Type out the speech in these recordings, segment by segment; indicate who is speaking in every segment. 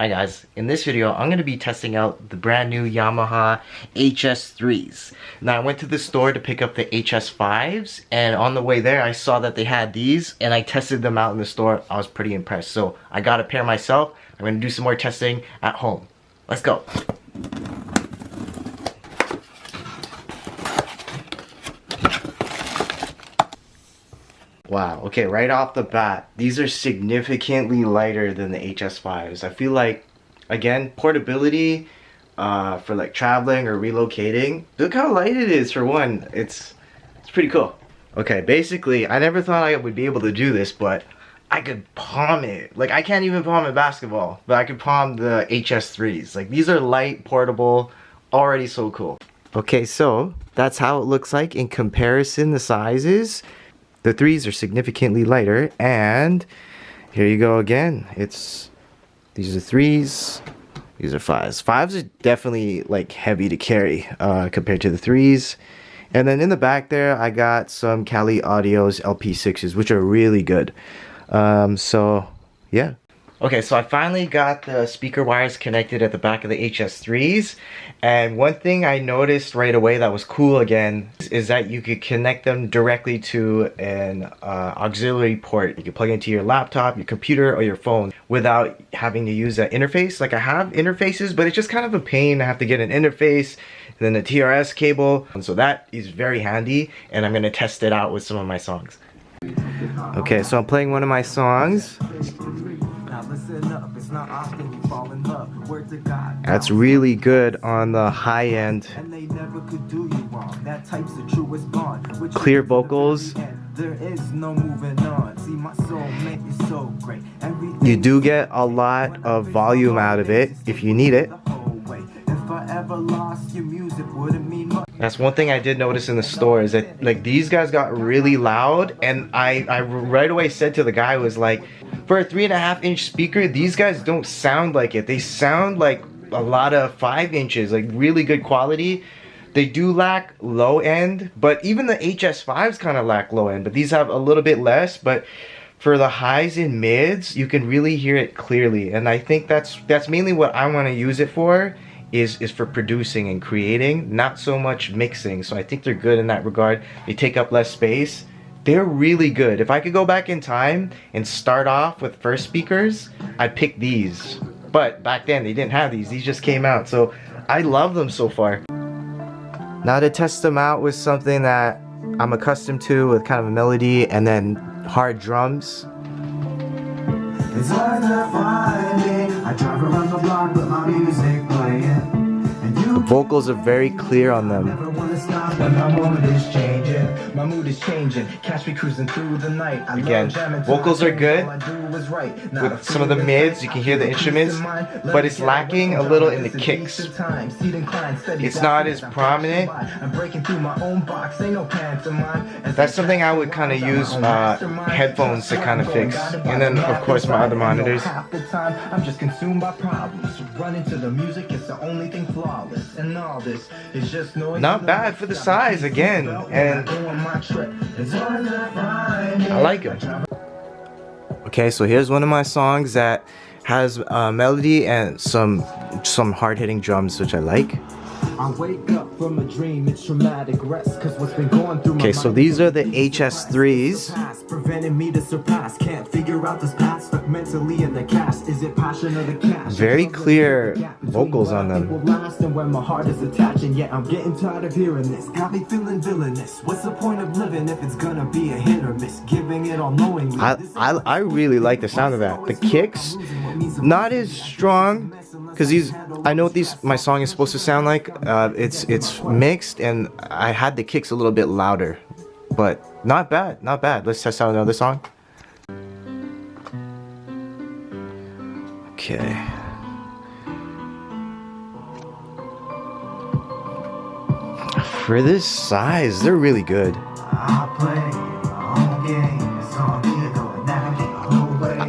Speaker 1: Hi guys, in this video I'm going to be testing out the brand new Yamaha HS3s. Now I went to the store to pick up the HS5s, and on the way there I saw that they had these and I tested them out in the store. I was pretty impressed, so I got a pair myself. I'm going to do some more testing at home. Let's go. Wow, okay, right off the bat, these are significantly lighter than the HS5s. I feel like, again, portability for like traveling or relocating. Look how light it is for one. It's pretty cool. Okay, basically, I never thought I would be able to do this, but I could palm it. Like, I can't even palm a basketball, but I could palm the HS3s. Like, these are light, portable, already so cool. Okay, so that's how it looks like in comparison, the sizes. The 3s are significantly lighter, and here you go again. These are 3s, these are 5s. 5s are definitely like heavy to carry compared to the 3s. And then in the back there, I got some Cali Audio's LP6s, which are really good. So yeah. Okay, so I finally got the speaker wires connected at the back of the HS3s, and one thing I noticed right away that was cool again is that you could connect them directly to an auxiliary port. You can plug into your laptop, your computer, or your phone without having to use that interface. Like, I have interfaces, but it's just kind of a pain. I have to get an interface, then a TRS cable, and so that is very handy, and I'm going to test it out with some of my songs. Okay, so I'm playing one of my songs. That's really good on the high end. Clear vocals. You do get a lot of volume out of it if you need it. That's one thing I did notice in the store, is that like these guys got really loud, and I right away said to the guy, was like, for a 3.5-inch speaker, these guys don't sound like it. They sound like a lot of 5 inches, like really good quality. They do lack low end, but even the HS5s kind of lack low end, but these have a little bit less. But for the highs and mids, you can really hear it clearly, and I think that's mainly what I want to use it for. Is for producing and creating, not so much mixing. So I think they're good in that regard. They take up less space. They're really good. If I could go back in time and start off with first speakers, I'd pick these. But back then they didn't have these. These just came out. So I love them so far. Now to test them out with something that I'm accustomed to, with kind of a melody and then hard drums. It's hard to find me. I drive around the block with my music playing, and the vocals are very clear on them. Again, vocals are good. With some of the mids, you can hear the instruments, but it's lacking a little in the kicks. It's not as prominent. That's something I would kind of use headphones to kind of fix. And then, of course, my other monitors. I'm just consumed by problems. Running to the music, it's the only thing flawless. And all this is just noise. Not bad for the size, again. And I like them. Okay, so here's one of my songs that has a melody and some hard-hitting drums, which I like. I wake up from a dream, it's traumatic rest, 'cause what's been going through my mind. Okay, so these are the HS3s. Preventing me to surpass, can't figure out this path, stuck mentally in the cast. Is it passion or the cash? Very clear vocals on them. When my heart is attaching, yeah, I'm getting tired of hearing this. Got me feeling villainous. What's the point of living if it's gonna be a hit or miss? Giving it all knowingly. I really like the sound of that. The kicks, not as strong, because I know what my song is supposed to sound like. It's mixed, and I had the kicks a little bit louder, but not bad, not bad. Let's test out another song. Okay. For this size, they're really good.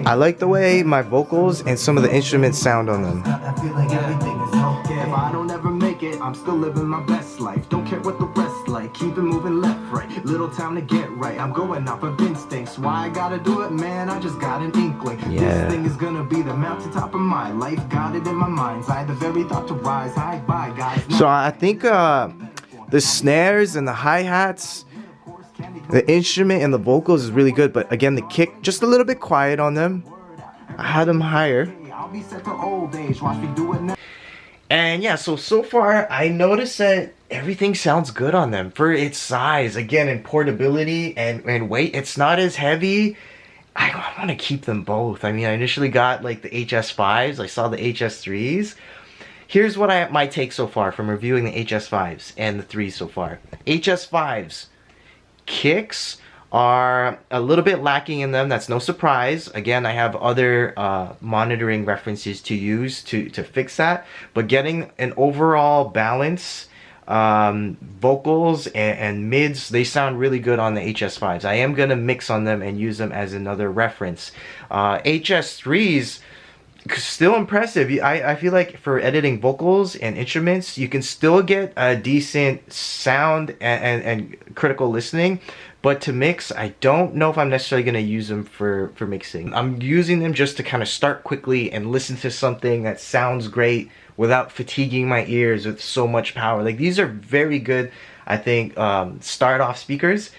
Speaker 1: I like the way my vocals and some of the instruments sound on them. If I don't ever make it, I'm still living my best life. Don't care what the rest like.
Speaker 2: keep it moving left, right. Little time to get right. I'm going off of instincts. Why I gotta do it, man? I just got an inkling.
Speaker 1: Yeah.
Speaker 2: This thing is gonna be the mountaintop of my life. Got it in my mind's eye. The very thought to rise. Hi, bye, guys.
Speaker 1: So I think the snares and the hi-hats, the instrument and the vocals is really good, but again, the kick, just a little bit quiet on them. I had them higher. And yeah, so far I noticed that everything sounds good on them for its size. Again, in portability and weight, it's not as heavy. I want to keep them both. I mean, I initially got like the HS5s. I saw the HS3s. Here's what my take so far from reviewing the HS5s and the 3s so far. HS5s, kicks are a little bit lacking in them. That's no surprise. Again, I have other monitoring references to use to fix that. But getting an overall balance, vocals and mids, they sound really good on the HS5s. I am gonna mix on them and use them as another reference. HS3s, still impressive. I feel like for editing vocals and instruments, you can still get a decent sound and critical listening. But to mix, I don't know if I'm necessarily going to use them for mixing. I'm using them just to kind of start quickly and listen to something that sounds great without fatiguing my ears with so much power. Like, these are very good, I think, start-off speakers.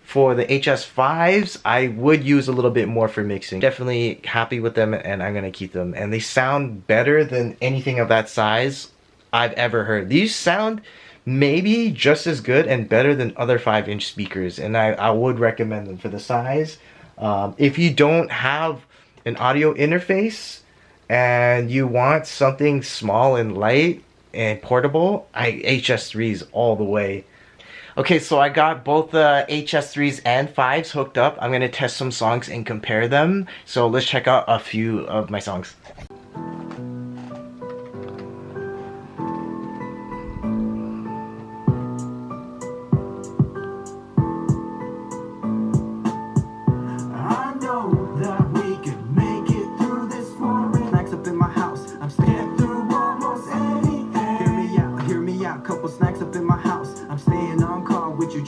Speaker 1: For the HS5s, I would use a little bit more for mixing. Definitely happy with them, and I'm going to keep them. And they sound better than anything of that size I've ever heard. These sound maybe just as good and better than other 5-inch speakers, and I would recommend them for the size. If you don't have an audio interface and you want something small and light and portable, HS3s all the way. Okay, so I got both the HS3s and 5s hooked up. I'm gonna test some songs and compare them. So let's check out a few of my songs.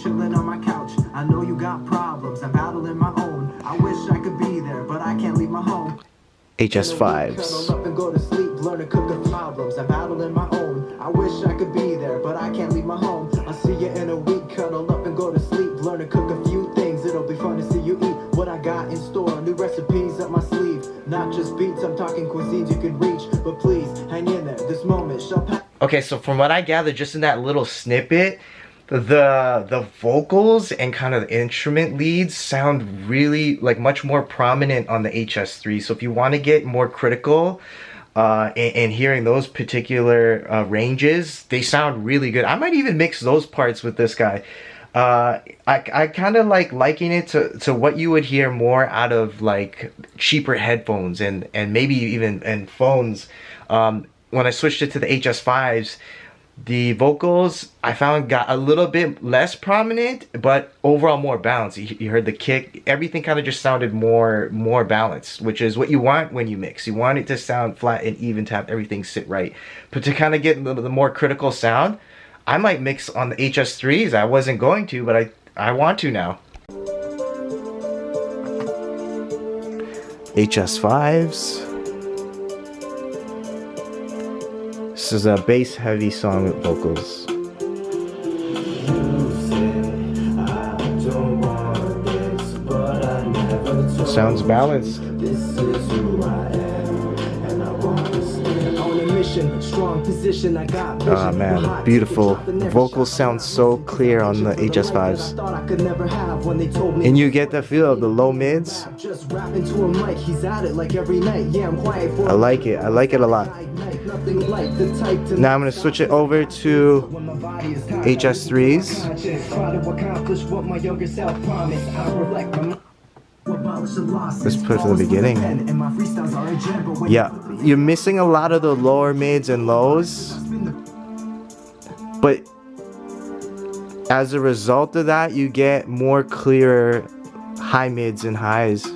Speaker 2: Chilling on my couch. I know you got problems. I'm battling my own. I wish I could be there, but I can't leave my home.
Speaker 1: HS5s.
Speaker 2: Cuddle up and go to sleep, learn to cook the problems. I'm battling my own. I wish I could be there, but I can't leave my home. I'll see you in a week. Cuddle up and go to sleep, learn to cook a few things. It'll be fun to see you eat what I got in store. New recipes up my sleeve. Not just beats, I'm talking cuisines you can reach. But please, hang in there. This moment shall pass.
Speaker 1: Okay, so from what I gathered just in that little snippet, the vocals and kind of the instrument leads sound really like much more prominent on the HS3. So if you want to get more critical and hearing those particular ranges, they sound really good. I might even mix those parts with this guy. I kind of like liking it to what you would hear more out of like cheaper headphones and maybe even phones. When I switched it to the HS5s, the vocals I found got a little bit less prominent, but overall more balanced. You heard the kick, everything kind of just sounded more balanced, which is what you want when you mix. You want it to sound flat and even, to have everything sit right. But to kind of get the more critical sound, I might mix on the HS3s. I wasn't going to, but I want to now. HS5s. This is a bass heavy song with vocals. Sounds balanced. Oh man, beautiful. Vocals sound so clear on the HS5s. And you get the feel of the low mids. I like it. I like it a lot. Now I'm going to switch it over to HS3s. Let's put it from the beginning. Yeah, you're missing a lot of the lower mids and lows, but as a result of that, you get more clearer high mids and highs.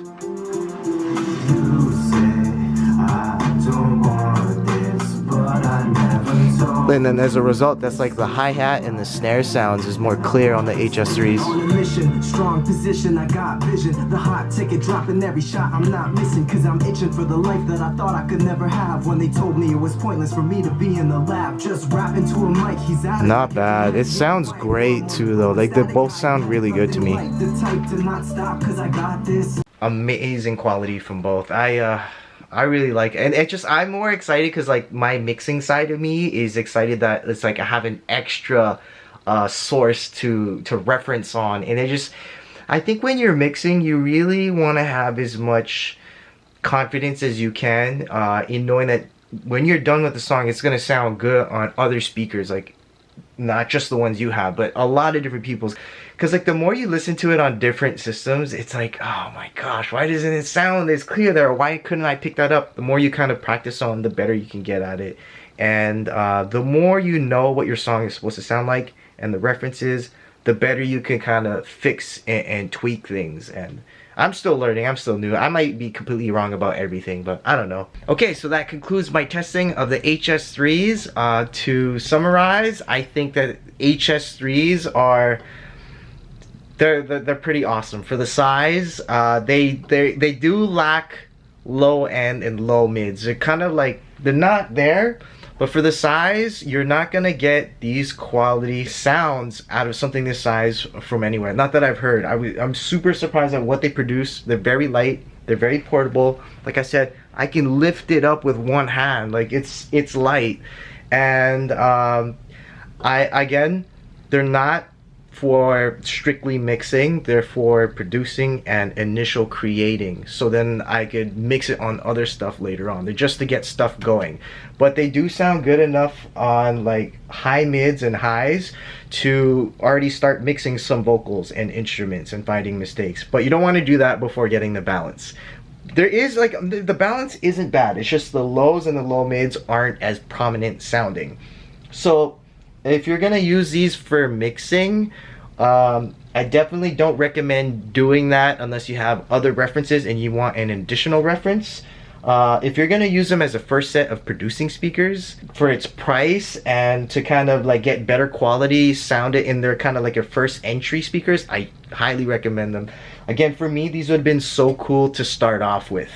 Speaker 1: And then as a result, that's like the hi-hat and the snare sounds is more clear on the HS3s.
Speaker 2: On a mission, strong position, I got vision. The hot ticket dropping every shot I'm not missing. Cause I'm itching for the life that I thought I could never have. When they told me it was pointless for me to be in the lab. Just rapping to a mic, he's out.
Speaker 1: Not bad. It sounds great too though. Like they both sound really good to me.
Speaker 2: The type to not stop cause I got this.
Speaker 1: Amazing quality from both. I really like it. And it just, I'm more excited because like my mixing side of me is excited that it's like I have an extra source to reference on. And it just, I think when you're mixing, you really want to have as much confidence as you can in knowing that when you're done with the song, it's going to sound good on other speakers, like not just the ones you have, but a lot of different people's. Because like the more you listen to it on different systems, it's like, oh my gosh, why doesn't it sound as clear there? Why couldn't I pick that up? The more you kind of practice on, the better you can get at it. And the more you know what your song is supposed to sound like and the references, the better you can kind of fix and tweak things. And I'm still learning, I'm still new. I might be completely wrong about everything, but I don't know. Okay, so that concludes my testing of the HS3s. To summarize, I think that HS3s are... They're pretty awesome for the size. They do lack low end and low mids. They're kind of like, they're not there, but for the size, you're not gonna get these quality sounds out of something this size from anywhere. Not that I've heard. I'm super surprised at what they produce. They're very light. They're very portable. Like I said, I can lift it up with one hand. Like it's light, and again, they're not for strictly mixing, they're for producing and initial creating, so then I could mix it on other stuff later on. They're just to get stuff going, but they do sound good enough on like high mids and highs to already start mixing some vocals and instruments and finding mistakes. But you don't want to do that before getting the balance. There is like, the balance isn't bad, it's just the lows and the low mids aren't as prominent sounding. So if you're gonna use these for mixing, I definitely don't recommend doing that unless you have other references and you want an additional reference. If you're gonna use them as a first set of producing speakers for its price and to kind of like get better quality sound it in their kind of like your first entry speakers, I highly recommend them. Again, for me, these would have been so cool to start off with.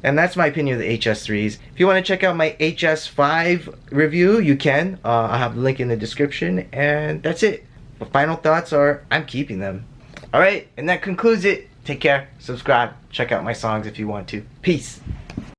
Speaker 1: And that's my opinion of the HS3s. If you want to check out my HS5 review, you can. I'll have the link in the description. And that's it. My final thoughts are, I'm keeping them. Alright, and that concludes it. Take care, subscribe, check out my songs if you want to. Peace.